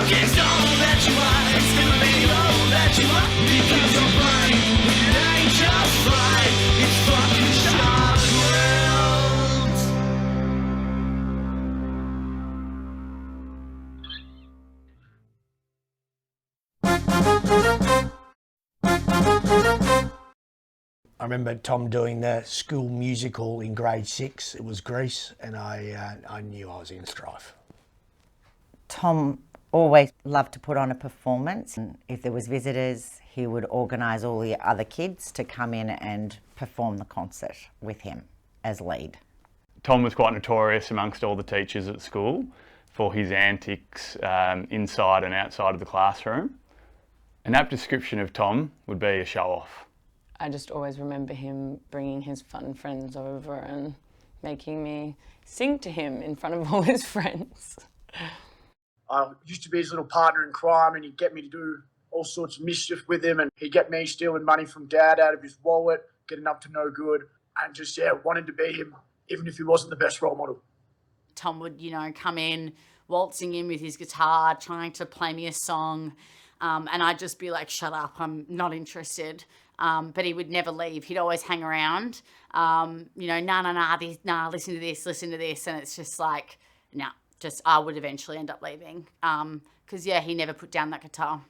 I remember Tom doing the school musical in grade 6. It was Grease, and I knew I was in strife. Tom always loved to put on a performance. And if there was visitors, he would organise all the other kids to come in and perform the concert with him as lead. Tom was quite notorious amongst all the teachers at school for his antics inside and outside of the classroom. An apt description of Tom would be a show-off. I just always remember him bringing his fun friends over and making me sing to him in front of all his friends. I used to be his little partner in crime, and he'd get me to do all sorts of mischief with him, and he'd get me stealing money from Dad out of his wallet, getting up to no good, and just, wanted to be him, even if he wasn't the best role model. Tom would, come in, waltzing in with his guitar, trying to play me a song, and I'd just be like, shut up, I'm not interested. But he would never leave. He'd always hang around, listen to this. And it's just like, I would eventually end up leaving. Because, he never put down that guitar.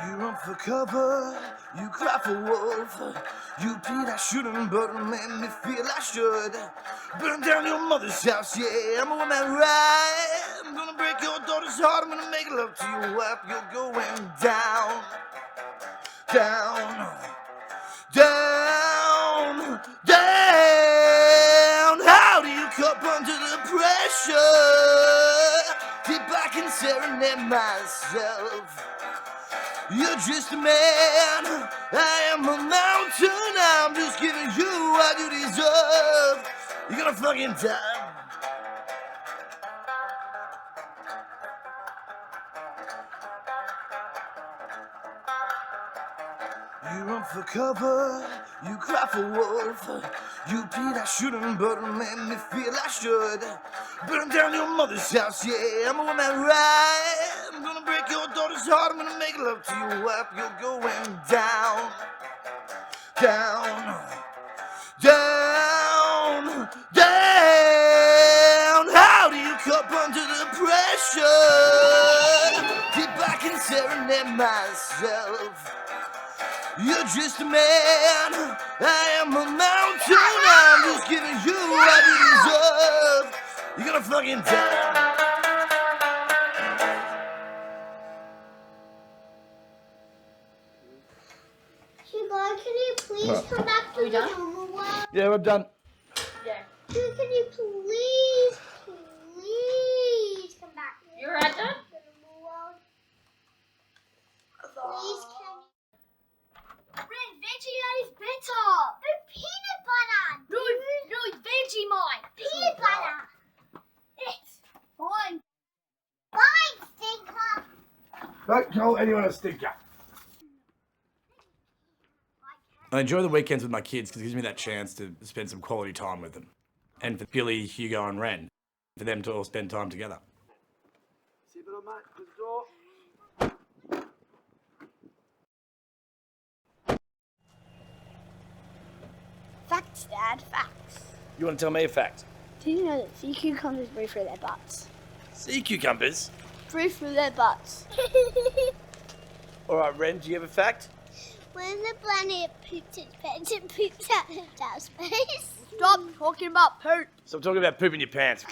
You run for cover, you cry for wolf. You plead I shouldn't, but it made me feel I should. Burn down your mother's house, yeah, I'm a woman, right? I'm gonna break your daughter's heart, I'm gonna make love to your wife. You're going down, down, down, down. How do you cope under the pressure? Sit back and serenade myself. You're just a man, I am a mountain. I'm just giving you what you deserve. You're gonna fucking die. You run for cover, you cry for wolf. You plead I shouldn't, but it made me feel I should. Burn down your mother's house, yeah, I'm a woman, right? I'm gonna break your daughter's heart, I'm gonna make love to your wife. You're going down, down, down, down. How do you cope under the pressure? Get back and serenade myself. You're just a man, I am a mountain. I'm just giving you what you deserve. You're gonna fucking die. Sugar, can you please come back to the normal world? Yeah, we're done. Yeah. Sugar, can you please come back to the You're right, Dad? normal world? Please, can you? Red Vegemite is better. No peanut butter. No, Vegemite. Peanut butter. It's fine. Fine, stinker. Don't call anyone a stinker. I enjoy the weekends with my kids because it gives me that chance to spend some quality time with them. And for Billy, Hugo and Ren, for them to all spend time together. See you, mate. Close the door. Facts, Dad, facts. You want to tell me a fact? Did you know that sea cucumbers breathe through their butts? Sea cucumbers? Breathe through their butts. All right, Ren, do you have a fact? When the planet poops its pants, it poops out into space. Stop talking about poop. Stop talking about pooping your pants.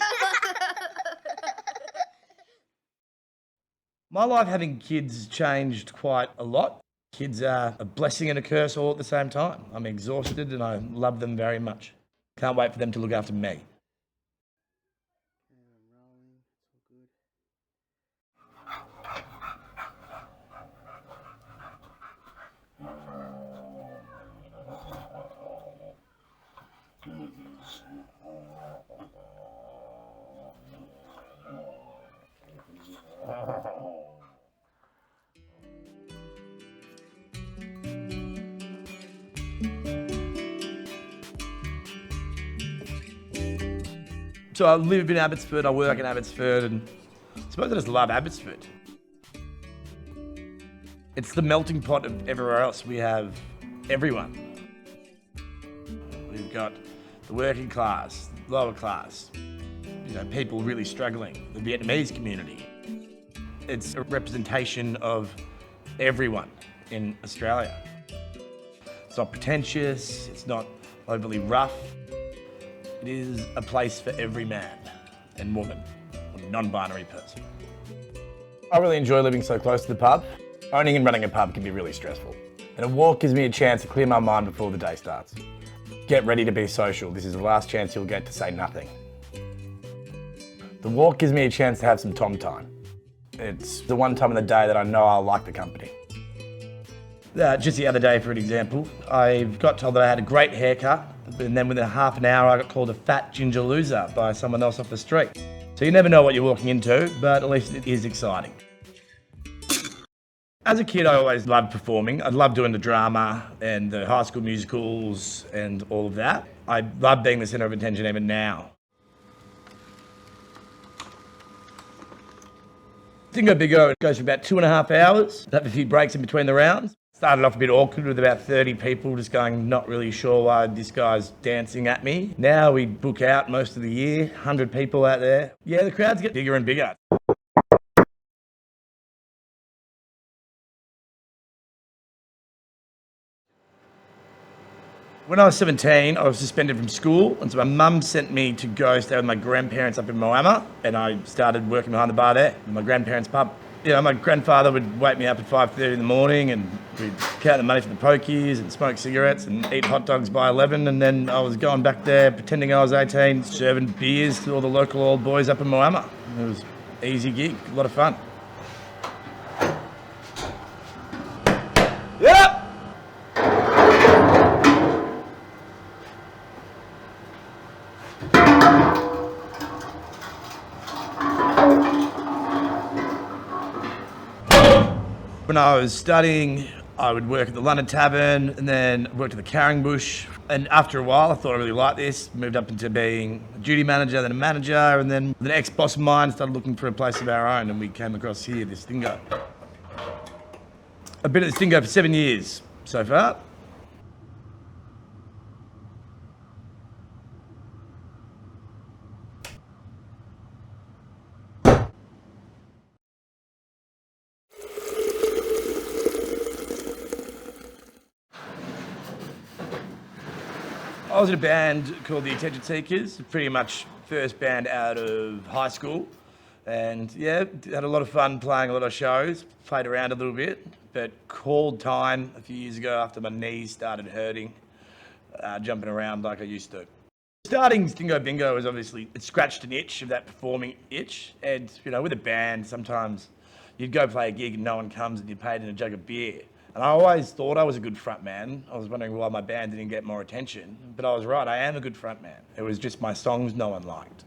My life having kids changed quite a lot. Kids are a blessing and a curse all at the same time. I'm exhausted and I love them very much. Can't wait for them to look after me. So I live in Abbotsford, I work in Abbotsford, and I suppose I just love Abbotsford. It's the melting pot of everywhere else. We have everyone. We've got the working class, lower class, people really struggling, the Vietnamese community. It's a representation of everyone in Australia. It's not pretentious, it's not overly rough. It is a place for every man and woman, or non-binary person. I really enjoy living so close to the pub. Owning and running a pub can be really stressful. And a walk gives me a chance to clear my mind before the day starts. Get ready to be social. This is the last chance you'll get to say nothing. The walk gives me a chance to have some Tom time. It's the one time of the day that I know I'll like the company. Just the other day, for an example, I got told that I had a great haircut, and then within half an hour I got called a fat ginger loser by someone else off the street. So you never know what you're walking into, but at least it is exciting. As a kid, I always loved performing. I loved doing the drama and the high school musicals and all of that. I love being the centre of attention even now. Stingo Bingo goes for about 2.5 hours. Have a few breaks in between the rounds. Started off a bit awkward with about 30 people just going, not really sure why this guy's dancing at me. Now we book out most of the year, 100 people out there. Yeah, the crowds get bigger and bigger. When I was 17, I was suspended from school, and so my mum sent me to go stay with my grandparents up in Moama, and I started working behind the bar there, in my grandparents' pub. My grandfather would wake me up at 5:30 in the morning, and we'd count the money for the pokies and smoke cigarettes and eat hot dogs by 11, and then I was going back there pretending I was 18, serving beers to all the local old boys up in Moama. It was an easy gig, a lot of fun. Yep! When I was studying, I would work at the London Tavern and then worked at the Carringbush. And after a while, I thought I really liked this, moved up into being a duty manager, then a manager, and then an ex-boss of mine started looking for a place of our own, and we came across here, this Stingo. I've been at the Stingo for 7 years so far. I was in a band called the Attention Seekers, pretty much first band out of high school. And yeah, had a lot of fun playing a lot of shows, played around a little bit, but called time a few years ago after my knees started hurting, jumping around like I used to. Starting Stingo Bingo was obviously, it scratched an itch of that performing itch. And with a band, sometimes you'd go play a gig and no one comes and you're paid in a jug of beer. And I always thought I was a good front man. I was wondering why my band didn't get more attention. But I was right, I am a good front man. It was just my songs no one liked.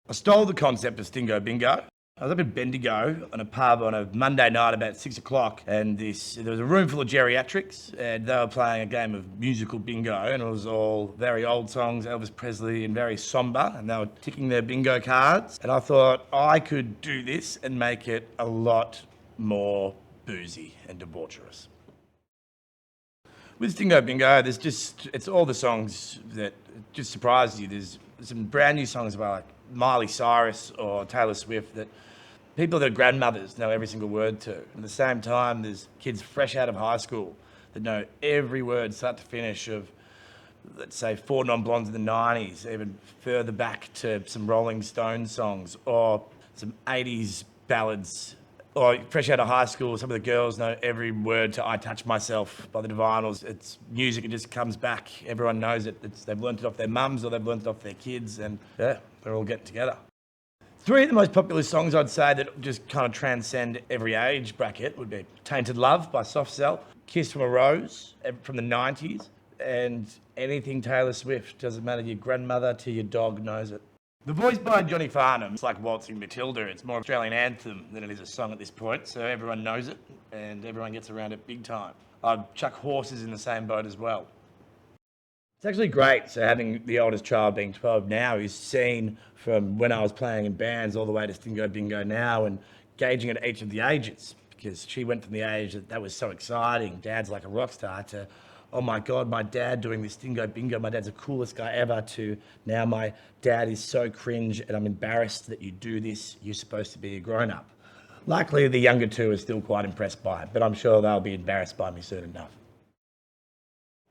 I stole the concept of Stingo Bingo. I was up in Bendigo on a pub on a Monday night about 6 o'clock, and there was a room full of geriatrics, and they were playing a game of musical bingo, and it was all very old songs, Elvis Presley, and very sombre, and they were ticking their bingo cards. And I thought I could do this and make it a lot more boozy and debaucherous. With Stingo Bingo, it's all the songs that just surprise you. There's some brand new songs by like Miley Cyrus or Taylor Swift that people that are grandmothers know every single word to. At the same time, there's kids fresh out of high school that know every word start to finish of, let's say, Four Non-Blondes in the 90s, even further back to some Rolling Stones songs or some 80s ballads. Or fresh out of high school, some of the girls know every word to I Touch Myself by the Divinals. It's music, it just comes back. Everyone knows it. They've learnt it off their mums or they've learnt it off their kids, and yeah, they're all getting together. Three of the most popular songs I'd say that just kind of transcend every age bracket would be Tainted Love by Soft Cell, Kiss from a Rose from the 90s, and anything Taylor Swift, doesn't matter, your grandmother to your dog knows it. The voice by Johnny Farnham, it's like Waltzing Matilda. It's more Australian anthem than it is a song at this point, so everyone knows it and everyone gets around it big time. I'd chuck horses in the same boat as well. It's actually great, so having the oldest child being 12 now, who's seen from when I was playing in bands all the way to Stingo Bingo now and gauging at each of the ages, because she went from the age that was so exciting, dad's like a rock star, to, oh my God, my dad doing this Stingo Bingo, my dad's the coolest guy ever, to now my dad is so cringe and I'm embarrassed that you do this, you're supposed to be a grown-up. Luckily, the younger two are still quite impressed by it, but I'm sure they'll be embarrassed by me soon enough.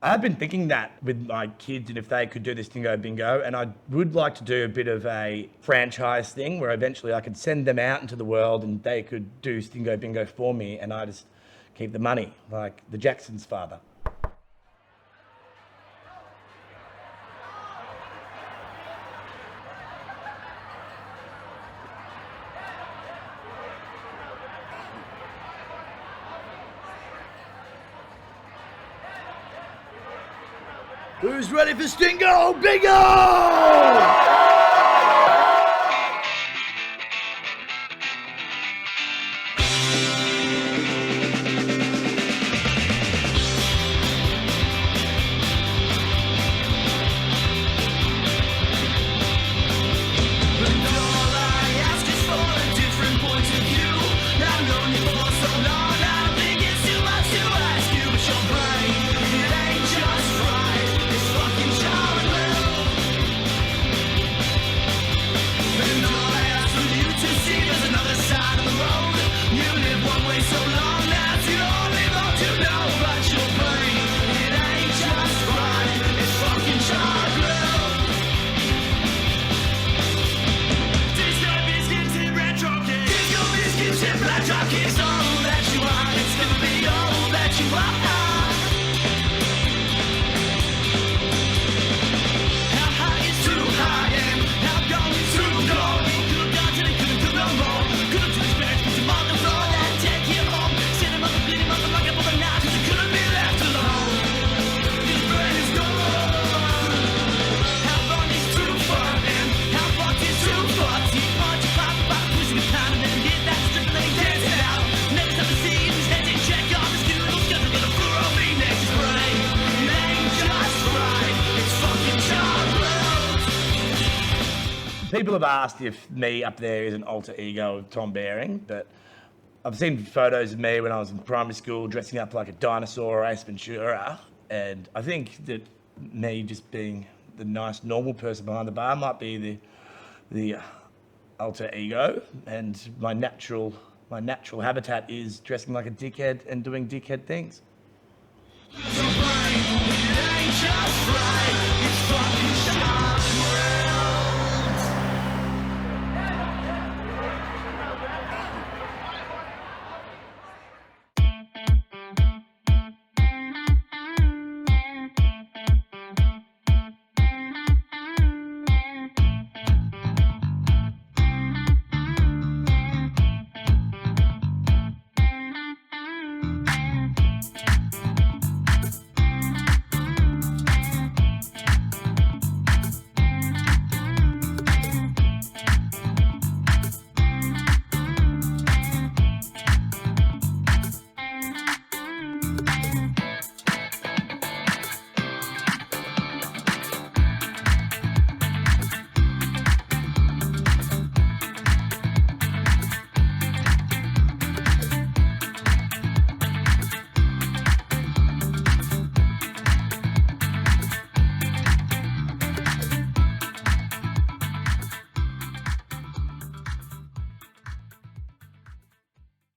I've been thinking that with my kids and if they could do this Stingo Bingo, and I would like to do a bit of a franchise thing where eventually I could send them out into the world and they could do Stingo Bingo for me and I just keep the money, like the Jacksons' father. Who's ready for Stingo Bingo? People have asked if me up there is an alter ego of Tom Baring, but I've seen photos of me when I was in primary school dressing up like a dinosaur or Ace Ventura, and I think that me just being the nice normal person behind the bar might be the alter ego, and my natural habitat is dressing like a dickhead and doing dickhead things.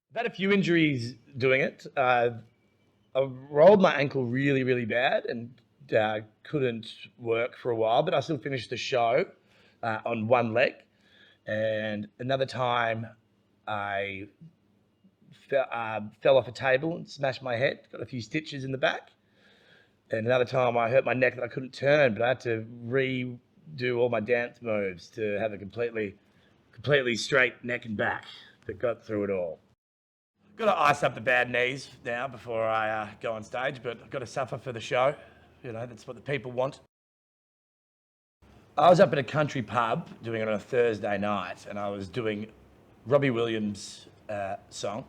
I've had a few injuries doing it. I rolled my ankle really, really bad and couldn't work for a while, but I still finished the show on one leg. And another time I fell off a table and smashed my head, got a few stitches in the back. And another time I hurt my neck that I couldn't turn, but I had to redo all my dance moves to have a completely straight neck and back that got through it all. Got to ice up the bad knees now before I go on stage, but I've got to suffer for the show. You know, that's what the people want. I was up at a country pub doing it on a Thursday night, and I was doing Robbie Williams' song,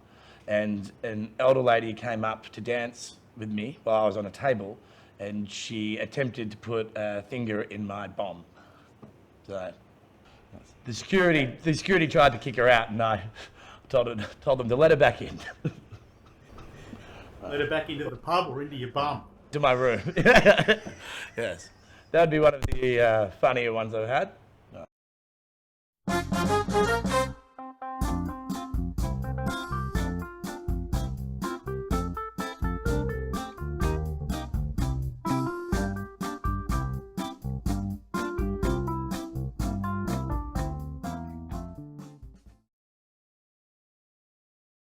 and an elder lady came up to dance with me while I was on a table, and she attempted to put a finger in my bomb. So the security tried to kick her out, and I told them to let her back in. Let her back into the pub or into your bum? To my room. Yes. That would be one of the funnier ones I've had.